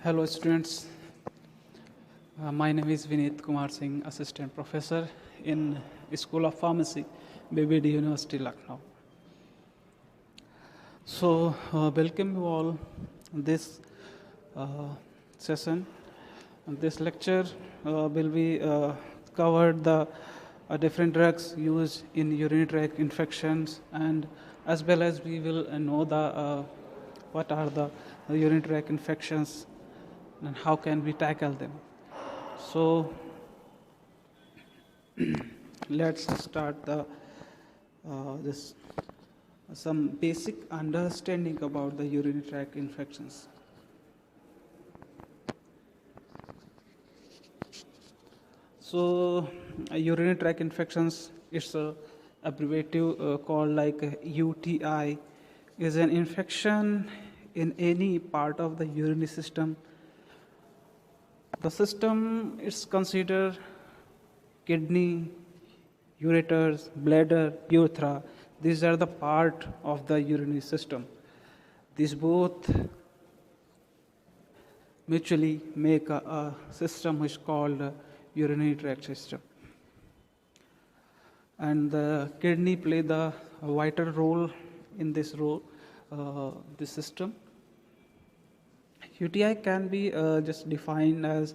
Hello students, my name is Vineet Kumar Singh, Assistant Professor in School of Pharmacy, BBD University, Lucknow. So, welcome you all this uh, session. This lecture will be covered the different drugs used in urinary tract infections, and as well as we will know the what are the urinary tract infections and how can we tackle them. So let's start the this some basic understanding about the urinary tract infections. So urinary tract infections, it's a abbreviative called like UTI, is an infection in any part of the urinary system. The system is considered kidney, ureters, bladder, urethra. These are the part of the urinary system. These both mutually make a system which is called urinary tract system. And the kidney play the vital role in this this system. UTI can be just defined as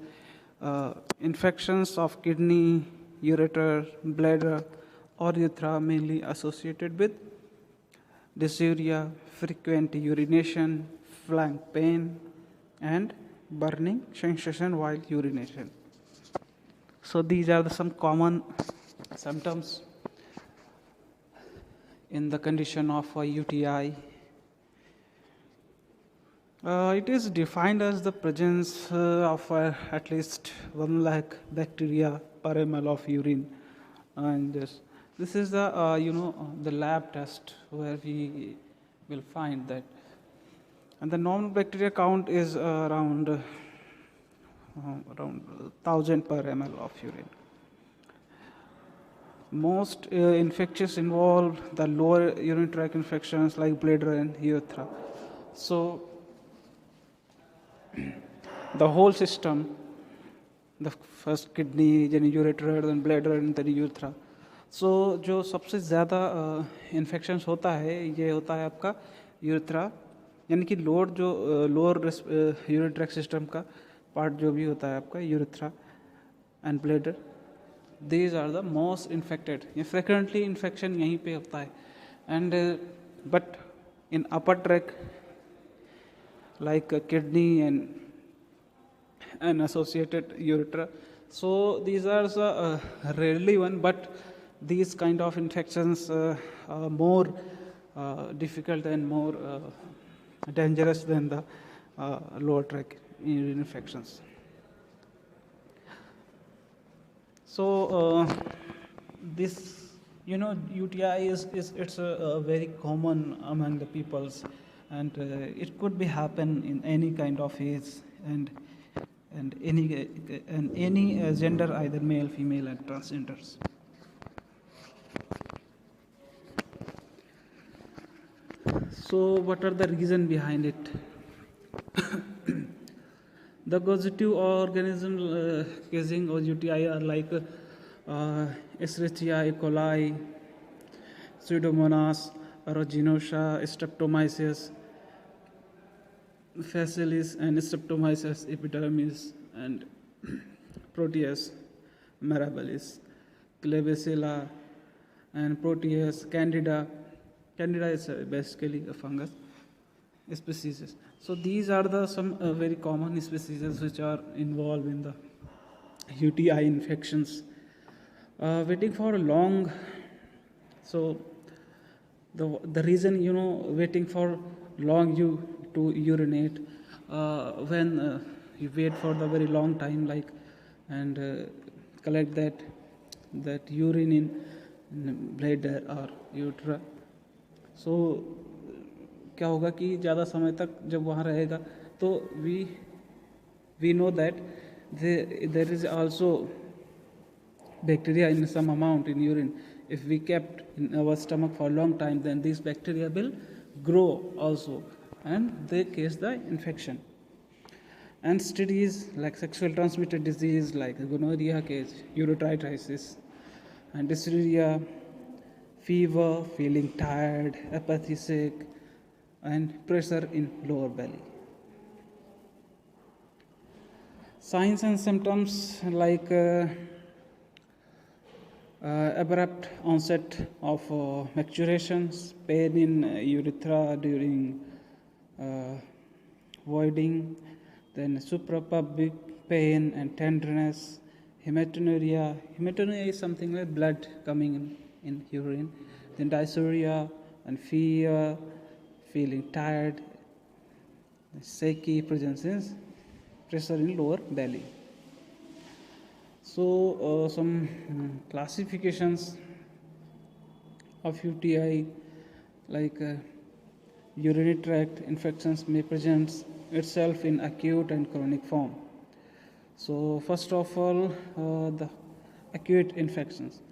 infections of kidney, ureter, bladder, or urethra, mainly associated with dysuria, frequent urination, flank pain, and burning sensation while urination. So these are some common symptoms in the condition of a UTI. It is defined as the presence of at least 1 lakh bacteria per ml of urine, and this is the the lab test where we will find that, and the normal bacteria count is around 1000 per ml of urine. Most infections involve the lower urinary tract infections like bladder and urethra. So the whole system, the first kidney, then ureter, then bladder and then urethra. So जो सबसे ज़्यादा infections होता है ये होता है आपका urethra, यानी कि लोअर जो लोअर यूरिनरी ट्रैक्ट सिस्टम का पार्ट जो भी होता है आपका urethra and bladder. These are the most infected. ये frequently infection यहीं पे होता है. And but in upper tract like kidney and associated ureter, so these are the rarely one, but these kind of infections are more difficult and more dangerous than the lower tract infections. So this UTI is it's very common among the peoples, and it could be happen in any kind of age and any gender, either male, female, and transgenders. So what are the reason behind it? The causative organisms causing UTI are like Escherichia coli, Pseudomonas aeruginosa, Streptomyces facialis, and Streptomyces epidermis, and Proteus mirabilis, Klebsiella, and Proteus candida. Candida is basically a fungus species. So these are the some very common species which are involved in the UTI infections. Waiting for long, so the reason waiting for long to urinate, when you wait for the very long time, like, and collect that urine in bladder or urethra. So क्या होगा कि ज़्यादा समय तक जब वहाँ रहेगा तो we know that there is also bacteria in some amount in urine. If we kept in our stomach for a long time, then these bacteria will grow also and they cause the infection. And STDs like sexual transmitted disease like gonorrhea case, urethritis, and dysuria, fever, feeling tired, apathy, sick, and pressure in lower belly. Signs and symptoms like abrupt onset of micturations, pain in urethra during uh, voiding, then suprapubic pain and tenderness, hematuria. Hematuria is something like blood coming in urine, then dysuria and fear, feeling tired, shaky, presence is pressure in lower belly. So some classifications of UTI like urinary tract infections may present itself in acute and chronic form. So first of all, the acute infections.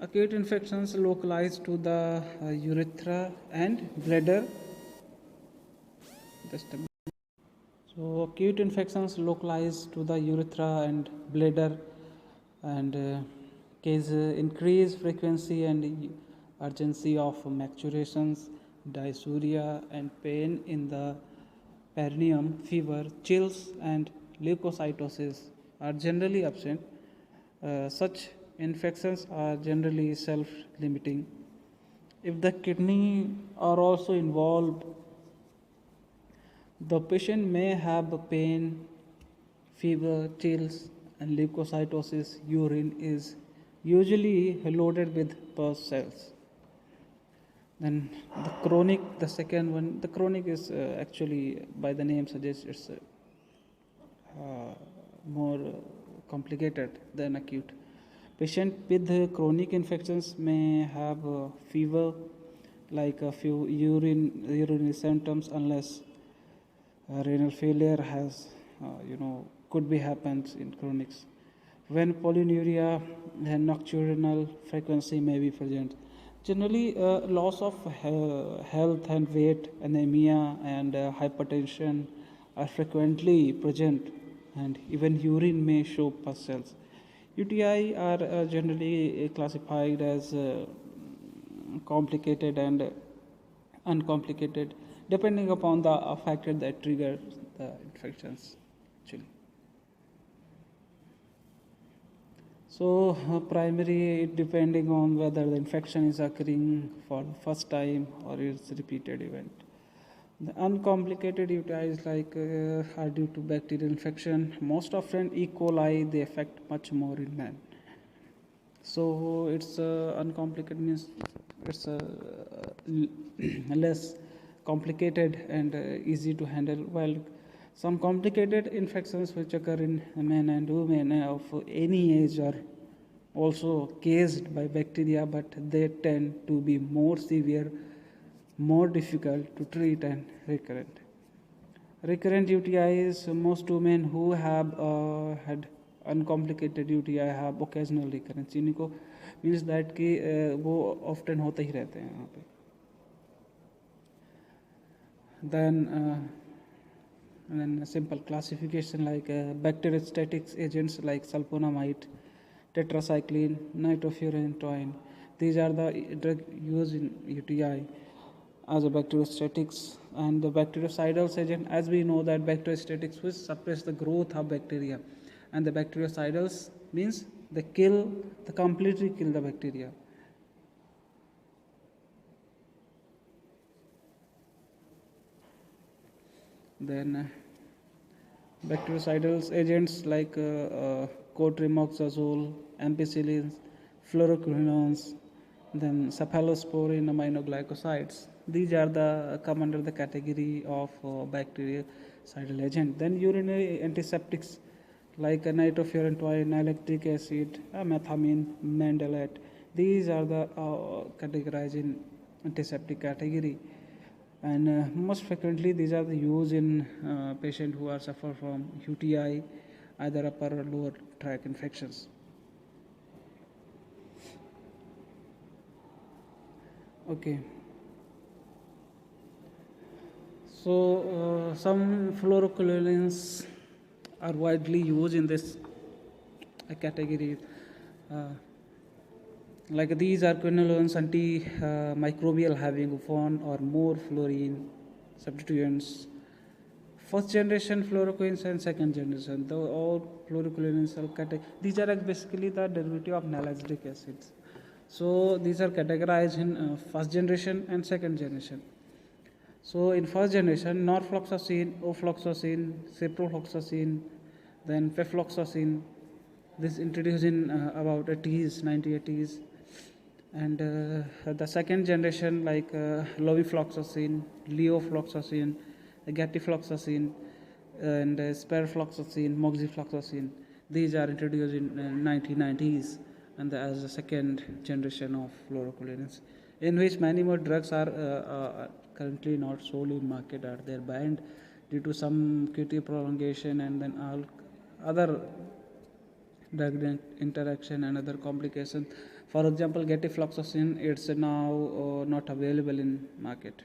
Acute infections localized to the urethra and bladder. Just a minute. So acute infections localized to the urethra and bladder and case increased frequency and urgency of micturations, dysuria and pain in the perineum, fever, chills and leukocytosis are generally absent. Such infections are generally self-limiting. If the kidney are also involved, the patient may have pain, fever, chills, and leukocytosis. Urine is usually loaded with pus cells. Then the chronic, the second one, the chronic is actually, by the name suggests, it's more complicated than acute. Patient with chronic infections may have fever, like a few urinary symptoms, unless renal failure has, could be happens in chronics. When polyuria and nocturnal frequency may be present. Generally, loss of health and weight, anemia, and hypertension are frequently present, and even urine may show pus cells. UTI are generally classified as complicated and uncomplicated, depending upon the factor that triggers the infections. Actually, so primary depending on whether the infection is occurring for the first time or it's a repeated event. The uncomplicated UTIs like are due to bacterial infection. Most often E. coli they affect much more in men. So it's uncomplicated means it's less complicated and easy to handle, while some complicated infections which occur in men and women of any age are also caused by bacteria, but they tend to be more severe, more difficult to treat and recurrent. Recurrent UTIs, most women who have had uncomplicated UTI have occasional recurrence. इनको means that कि वो often होते ही रहते हैं यहाँ पे. Then a simple classification like bacteriostatic agents like sulfonamide, tetracycline, nitrofurantoin. These are the drug used in UTI as a bacteriostatics, and the bactericidal agent, as we know that bacteriostatics will suppress the growth of bacteria, and the bactericidals means they completely kill the bacteria. Then bactericidal agents like cotrimoxazole, ampicillins, fluoroquinolones, then cephalosporin aminoglycosides. These are come under the category of bactericidal agent. Then urinary antiseptics like nitrofurantoin, lactic acid, methamine, mandolate. These are the categorized in antiseptic category. And most frequently these are the used in patients who are suffer from UTI, either upper or lower tract infections. Okay. So some fluoroquinolones are widely used in this category. Like these are quinolones antimicrobial having one or more fluorine substituents. First generation fluoroquinolones and second generation, the all fluoroquinolones are these are basically the derivative of nalidic acids. So these are categorized in first generation and second generation. So in first generation, norfloxacin, ofloxacin, ciprofloxacin, then pefloxacin. This introduced in about 80s, 1980s. And the second generation like levofloxacin, leofloxacin, gatifloxacin, and sparfloxacin, moxifloxacin. These are introduced in 1990s and as the second generation of fluoroquinolones, in which many more drugs are currently not sold in market, are they're banned due to some QT prolongation and then all other drug interaction and other complications. For example, gatifloxacin, it's now not available in market.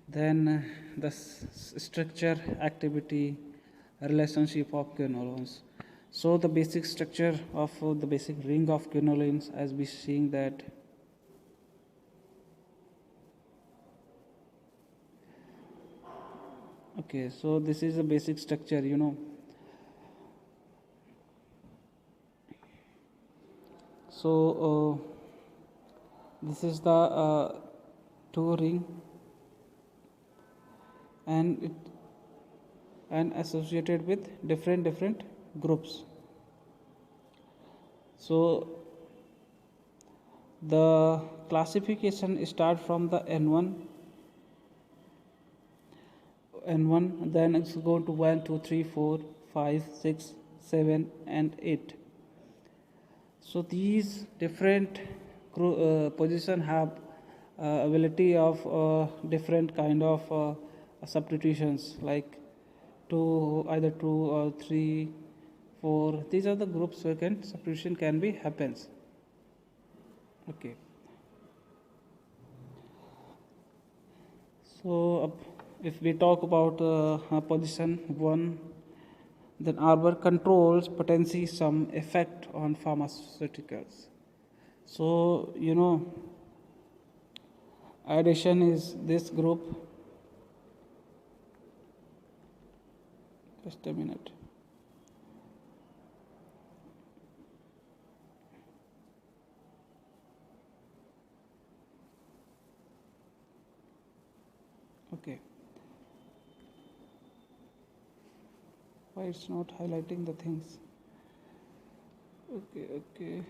Then the structure, activity, relationship of quinolones. So the basic structure of the basic ring of quinolones, as we seeing that okay, so this is the basic structure, so this is the two ring and associated with different groups. So the classification start from the N1, then it's go to 1, 2, 3, 4, 5, 6, 7 and 8. So these different position have ability of different kind of substitutions, like either 2 or 3, 4. These are the groups where substitution can be happens. Okay. So if we talk about position 1, then Arbor controls potency some effect on pharmaceuticals. So addition is this group. Just a minute. Okay. Why it's not highlighting the things? Okay.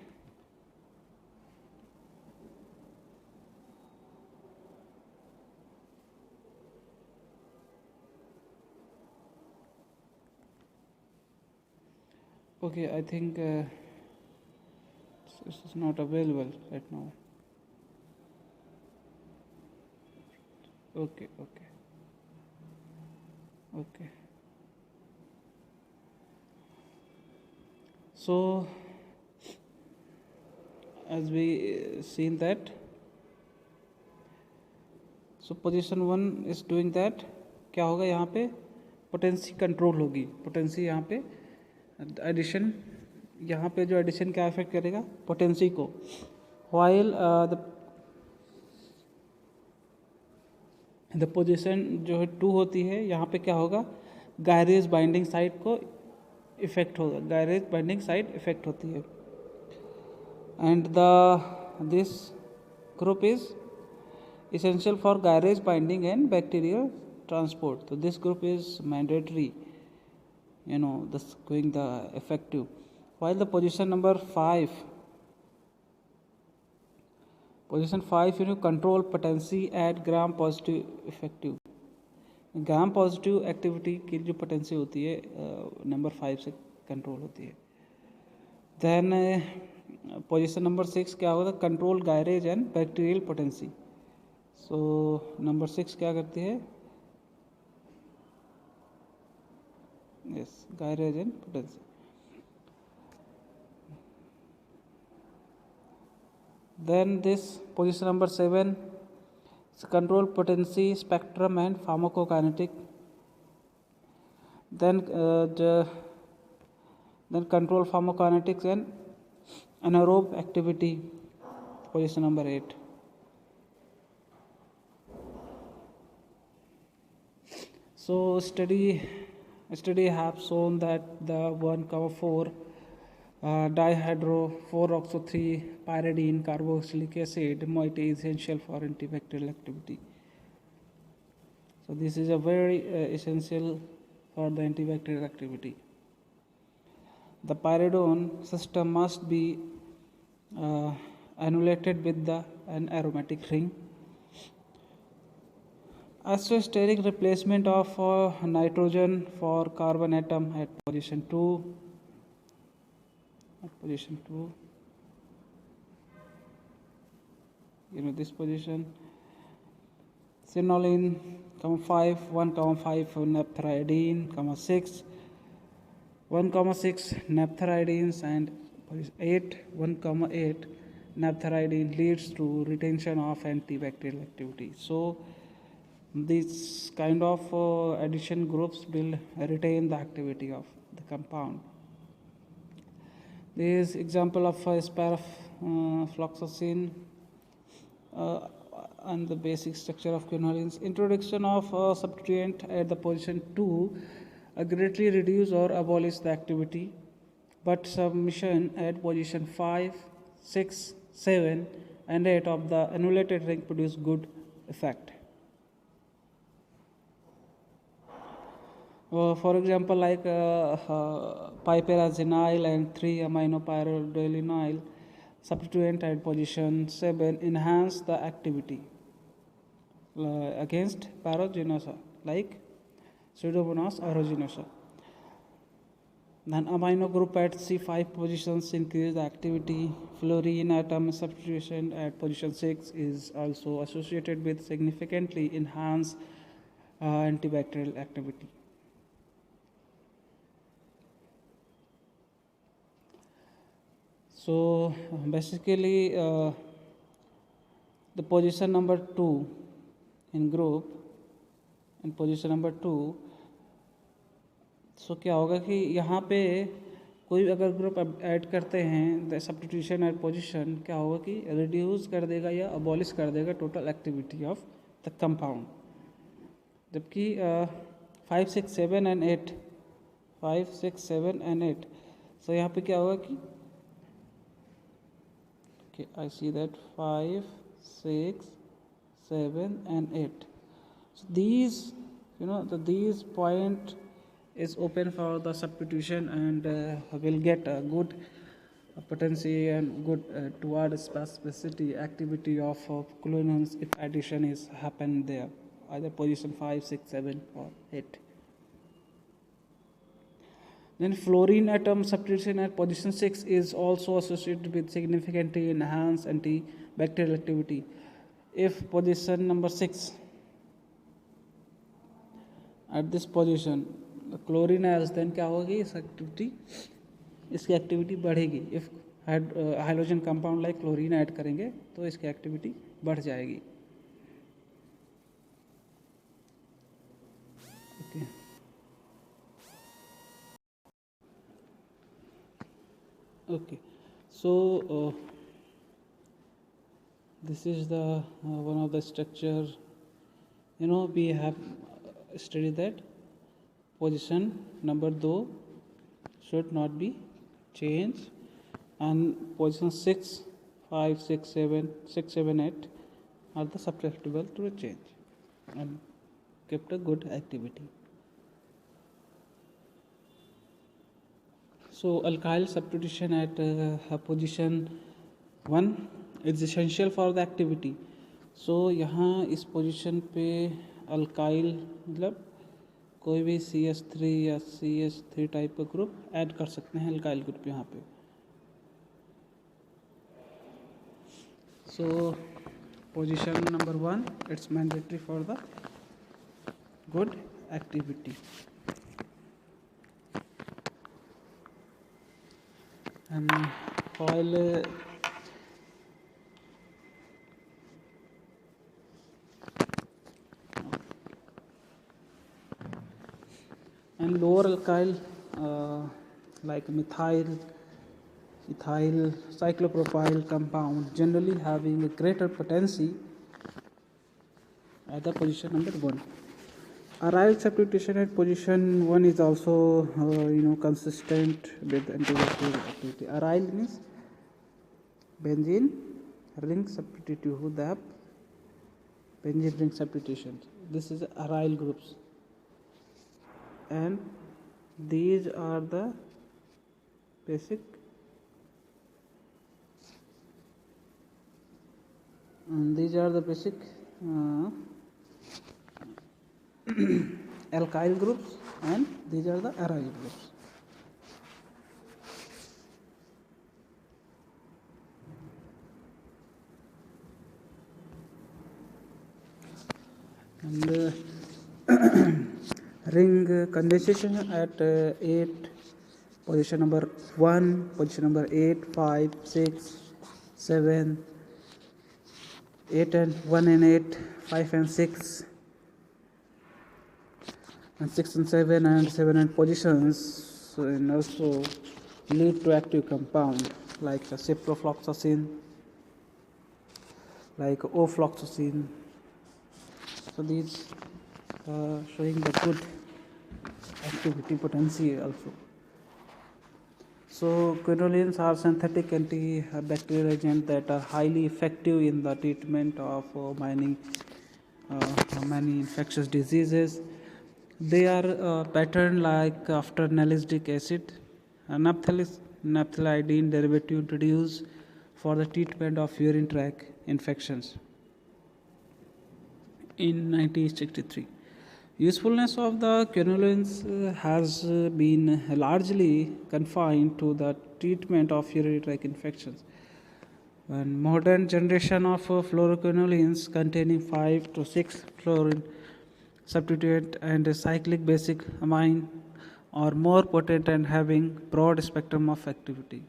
Okay, I think this is not available right now. Okay. So as we seen that, so position 1 is doing that. क्या होगा यहाँ पे? Potency control होगी. Potency यहाँ पे addition, यहाँ पे जो एडिशन क्या इफेक्ट करेगा? पोटेंसी को. while द पोजीशन जो है 2 होती है, यहाँ पे क्या होगा? गायरेज बाइंडिंग साइट को इफेक्ट होगा. गायरेज बाइंडिंग साइट इफेक्ट होती है. And this group is essential for garage binding and bacterial transport. So this group is mandatory, this going the effective. While the position 5 control potency at gram positive effective. Gram positive activity की जो potency होती है number 5 से control होती है. Then position number 6 क्या होगा? Control gyrase and bacterial potency. So number 6 क्या करती है? Yes, gyrase and potency. Then this position number 7 So control potency, spectrum, and pharmacokinetic. Then control pharmacokinetics and anaerobe activity, position number 8. So study have shown that the 1,4 dihydro 4-oxo-3 pyridine carboxylic acid moiety is essential for antibacterial activity. So this is a very essential for the antibacterial activity. The pyridone system must be annulated with an aromatic ring. Allosteric replacement of nitrogen for carbon atom at position 2. This position. Phenolene, 5, 1,5 naphthalidine, 6, 1,6 naphthalidines, and 8, 1,8 naphthalidine leads to retention of antibacterial activity. So these kind of addition groups will retain the activity of the compound. This is example of sparafloxacin and the basic structure of quinolines. Introduction of substituent at the position 2 greatly reduce or abolish the activity, but submission at position 5, 6, 7, and 8 of the annulated ring produce good effect. For example, like pyperazenyl and 3-aminopyridonyl substituent at position 7 enhance the activity against paraginosa, like Pseudomonas aeruginosa. Then amino group at C5 positions increase the activity. Fluorine atom substitution at position 6 is also associated with significantly enhanced antibacterial activity. So basically the position number 2 in group, in position number 2, so क्या होगा कि यहाँ पे कोई अगर group add करते हैं, the substitution eight position क्या होगा कि रिड्यूस कर देगा या अबॉलिश कर देगा total activity of the compound. जबकि 5, 6, 7 and 8, 5, 6, 7 and 8, सो यहाँ पे क्या होगा कि okay, I see that 5, 6, 7 and 8. So these, these point is open for the substitution and will get a good potency and good toward specificity activity of quinones if addition is happened there, either position 5, 6, 7 or 8. Then fluorine atom substitution at position 6 is also associated with significantly enhanced antibacterial activity. If position number 6 at this position chlorine है, then क्या होगी, इसकी activity बढ़ेगी. If hydrogen compound like chlorine add करेंगे तो इसकी activity बढ़ जाएगी. Okay. So this is the one of the structure. We have studied that position number 2 should not be changed, and position 6, 5, 6, 7, 6, 7, 8 are the susceptible to change and kept a good activity. So alkyl substitution at position 1 is essential for the activity. So यहाँ इस position पे alkyl मतलब कोई भी CH3 या CH3 type का group add कर सकते हैं अल्काइल ग्रुप यहाँ पे. सो position number 1 it's mandatory for the good activity. And while and lower alkyl like methyl, ethyl, cyclopropyl compound generally having a greater potency at the position number 1. Aryl substitution at position 1 is also consistent with antibacterial activity. Aryl means benzene ring substitute, the benzene ring substitution. This is aryl groups, and these are the basic alkyl groups, and these are the aryl groups. And ring condensation at 8, position number 1, position number 8, 5, 6, 7, 8 and 1 and 8, 5 and 6, and 6 and 7 and 7 and positions, and also lead to active compound like ciprofloxacin, like ofloxacin. So these showing the good activity potency also. So quinolines are synthetic antibacterial agents that are highly effective in the treatment of many infectious diseases. They are patterned like after nalidic acid, naphthalidine derivative introduced for the treatment of urine tract infections in 1963. Usefulness of the quinolines has been largely confined to the treatment of urinary tract infections. And modern generation of fluoroquinolines containing 5 to 6 fluorine substituent and cyclic basic amine are more potent and having broad spectrum of activity.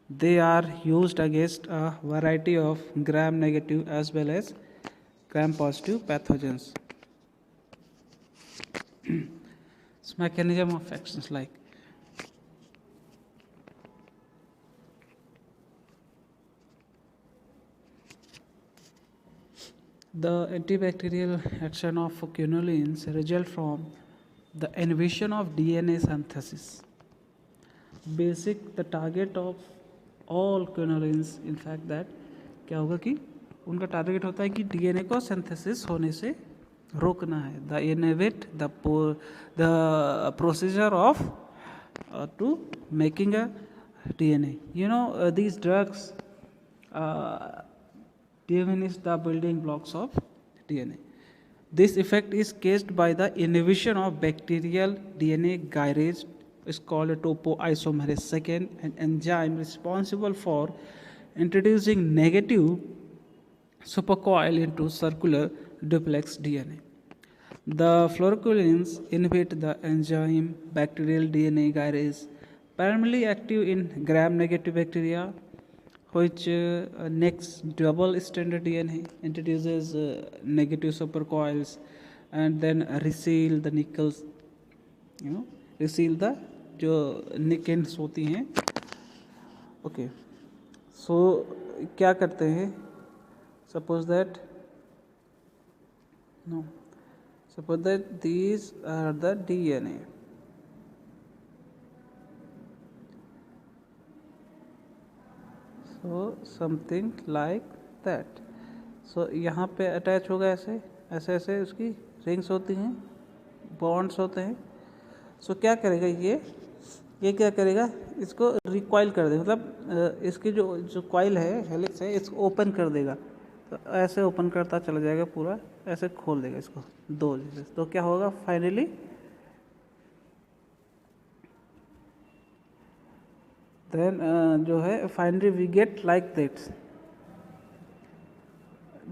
They are used against a variety of gram-negative as well as gram-positive pathogens. Its mechanism of actions like the antibacterial action of quinolines result from the inhibition of DNA synthesis. The target of all quinolines, in fact, that क्या होगा कि उनका target होता है कि DNA को synthesis होने से रोकना है. The inhibit the procedure of to making a DNA. These drugs diminish the building blocks of DNA. This effect is caused by the inhibition of bacterial DNA gyrase, is called a topoisomerase II, an enzyme responsible for introducing negative supercoil into circular duplex DNA. The fluoroquinolines inhibit the enzyme bacterial DNA gyrase, primarily active in gram-negative bacteria, which next double stranded DNA introduces negative supercoils and then reseal the nickels, reseal the जो निकेंस होती हैं. Okay, सो क्या करते हैं? Suppose that these are the DNA. So something like that. So यहाँ पे attach होगा ऐसे ऐसे ऐसे उसकी रिंग्स होती हैं, बॉन्ड्स होते हैं. सो क्या करेगा ये क्या करेगा? इसको रिकॉइल कर देगा, मतलब इसकी जो कॉइल है, हेलिक्स है, इसको ओपन कर देगा. तो ऐसे ओपन करता चला जाएगा, पूरा ऐसे खोल देगा इसको दो जैसे. तो क्या होगा फाइनली? देन जो है finally we get like this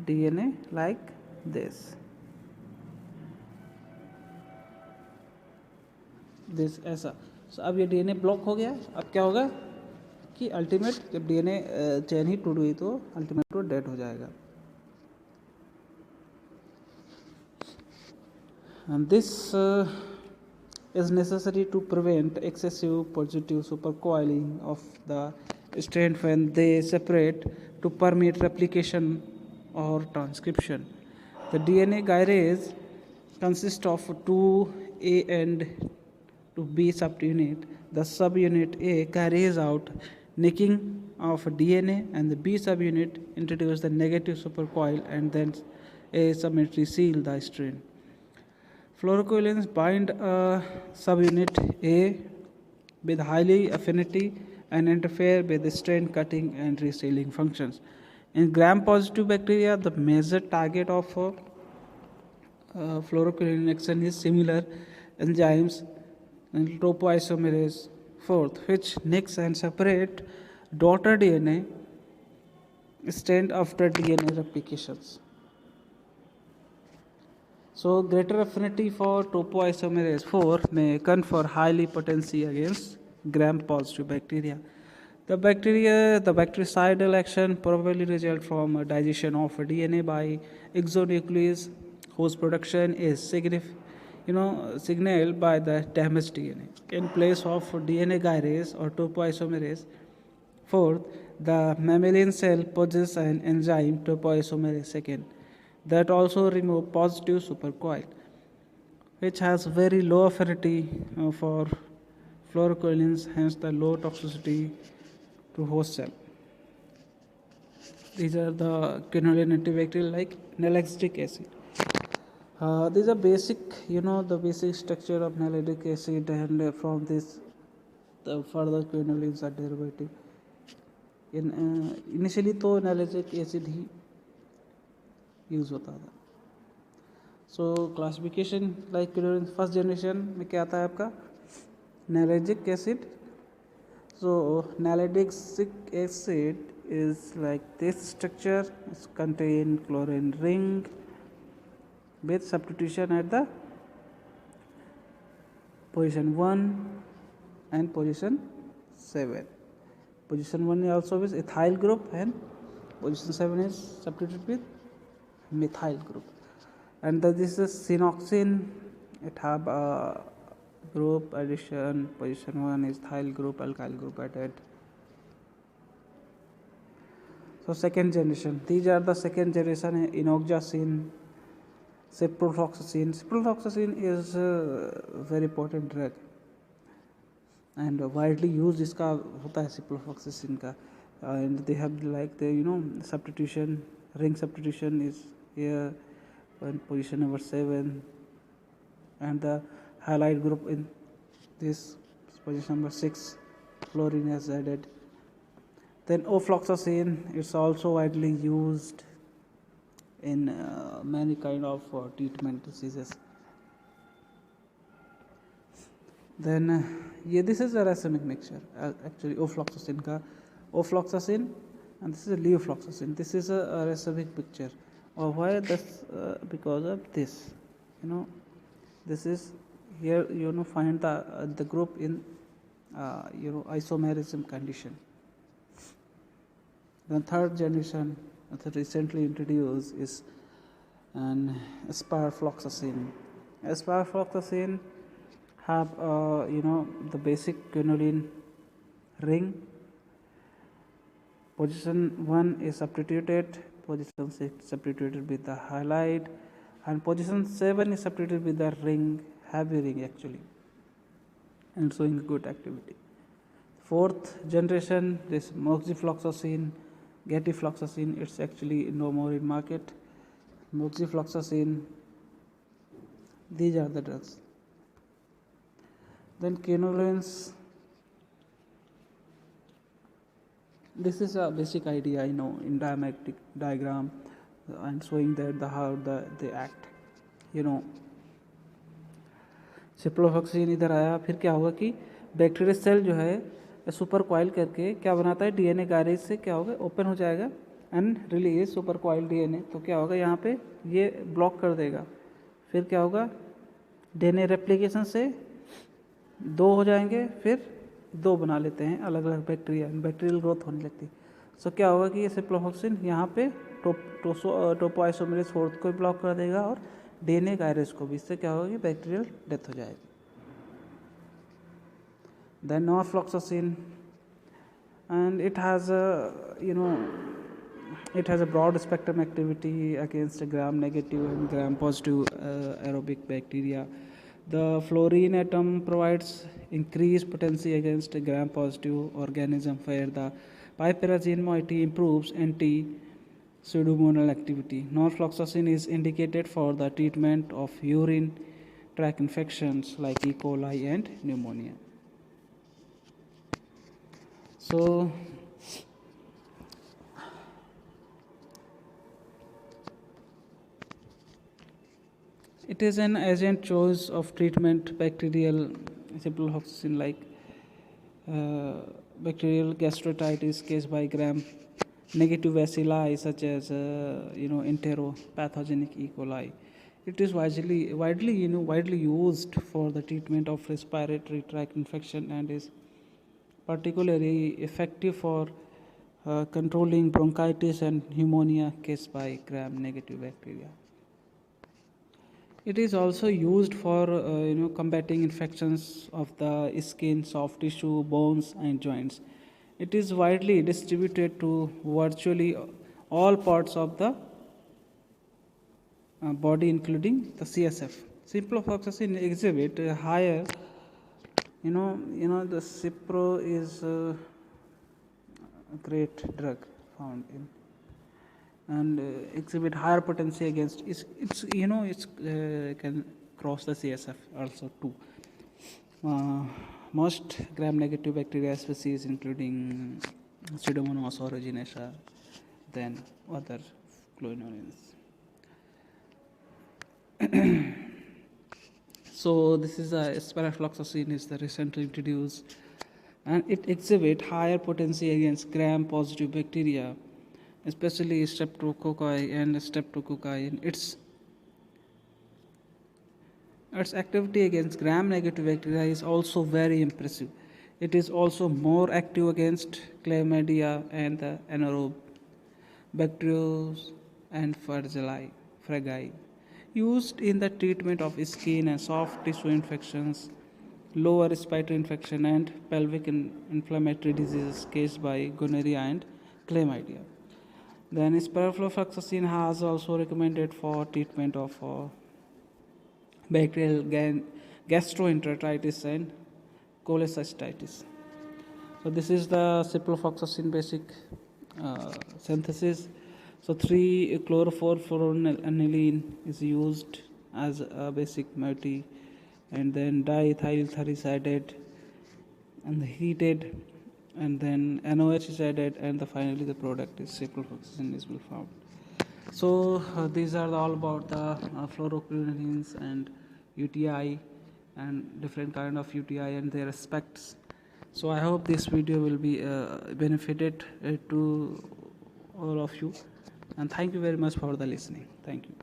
DNA like this ऐसा. So अब ये DNA ब्लॉक हो गया. अब क्या होगा कि अल्टीमेट जब DNA चेन ही टूट गई तो अल्टीमेट तो डेड हो जाएगा. And this is necessary to prevent excessive positive supercoiling of the strand when they separate to permit replication or transcription. The DNA gyrase consists of two A and two B subunit. The subunit A carries out nicking of DNA and the B subunit introduces the negative supercoil and then A subunit seal the strand. Fluorocoilins bind a subunit A with highly affinity and interfere with the strand cutting and resealing functions. In gram-positive bacteria, the major target of fluorocoilin action is similar enzymes and topoisomerase 4, which nicks and separate daughter DNA strand after DNA replications. So, greater affinity for topoisomerase 4 may confer highly potency against gram-positive bacteria. The bactericidal action probably results from a digestion of DNA by exonuclease, whose production is signaled by the damaged DNA. In place of DNA gyrase or topoisomerase 4, the mammalian cell possesses an enzyme topoisomerase 2 that also remove positive supercoil, which has very low affinity for fluorocoilins, hence the low toxicity to host cell. These are the quinoline antibacterial like nalidic acid. These are basic, the basic structure of nalidic acid, and from this, the further quinolines are derivative. Initially, तो nalidic acid ही use होता था. सो classification like first generation में क्या आता है आपका nalidic acid. So nalidic acid is like this structure. It contains chlorine ring with substitution at the position 1 and position 7. Position 1 also is ethyl group and position 7 is substituted with methyl group. And this is cyanoxin. It have a group addition. Position 1 is ethyl group, alkyl group added. So second generation. These are the second generation enoxacin, ciprofloxacin. Ciprofloxacin is a very potent drug and widely used. इसका होता है ciprofloxacin का, and they have like the substitution, ring substitution is here in position number 7, and the halide group in this position number 6, fluorine is added. Then ofloxacin is also widely used in many kind of treatment diseases. Then this is a racemic mixture, actually ofloxacin ka, ofloxacin, and this is a leofloxacin. This is a racemic mixture. Or why this? Because of this, this is here. Find the group in isomerism condition. The third generation that recently introduced is an asparfloxacin. Asparfloxacin have the basic quinoline ring. Position 1 is substituted, position 6 substituted with the halide, and position 7 is substituted with the ring, heavy ring actually, and showing good activity. Fourth generation, this moxifloxacin, gatifloxacin, it's actually no more in market. Moxifloxacin, these are the drugs. Then quinolines. This is a basic idea, in diametric diagram, and showing that how they act. Ciprofloxacin इधर आया, फिर क्या होगा कि bacteria cell जो है super coil करके क्या बनाता है, डीएनए गारेज से क्या होगा, ओपन हो जाएगा and release super coil DNA. तो क्या होगा, यहाँ पे ये ब्लॉक कर देगा. फिर क्या होगा, डीएनए रेप्लिकेशन से 2 हो जाएंगे, फिर 2 बना लेते हैं अलग अलग बैक्टीरिया, बैक्टीरियल ग्रोथ होने लगती है. सो क्या होगा कि ये सिप्रोफ्लॉक्सासिन यहाँ पे टोपोआइसोमेरेज 4 को ब्लॉक कर देगा और डीएनए गायरेज को भी. इससे क्या होगा कि बैक्टीरियल डेथ हो जाएगी. Then norfloxacin, and it has a it has a broad spectrum activity against gram negative and gram positive aerobic bacteria. The fluorine atom provides increased potency against gram positive organism, where the piperazine moiety improves anti pseudomonal activity. Norfloxacin is indicated for the treatment of urine tract infections like E. coli and pneumonia. So it is an agent choice of treatment bacterial ciprofloxacin like bacterial gastroenteritis caused by gram negative bacilli such as enteropathogenic E. coli. It is widely used for the treatment of respiratory tract infection and is particularly effective for controlling bronchitis and pneumonia caused by gram negative bacteria. It is also used for combating infections of the skin, soft tissue, bones, and joints. It is widely distributed to virtually all parts of the body, including the CSF. Ciprofloxacin exhibit higher. The Cipro is a great drug found in and exhibit higher potency against it's can cross the CSF also too. Most gram negative bacteria species including Pseudomonas aeruginosa, then other clonoidins. So this is spironolactone is the recently introduced, and it exhibit higher potency against gram positive bacteria, especially streptococci and streptococci. Its activity against gram negative bacteria is also very impressive. It is also more active against chlamydia and the anaerobe bacterios and fragi. Used in the treatment of skin and soft tissue infections, lower respiratory infection, and pelvic inflammatory diseases caused by gonorrhea and chlamydia. Then spironolactone has also recommended for treatment of bacterial gastroenteritis and cholecystitis. So this is the ciprofloxacin basic synthesis. So 3-chlorophorphoroniline is used as a basic moiety, and then diethyltharis added, and heated, and then NOH is added, and finally the product is ciprofloxacin is found. So these are all about the fluoroquinolones and UTI and different kind of UTI and their aspects. So I hope this video will be benefited to all of you, and thank you very much for the listening. Thank you.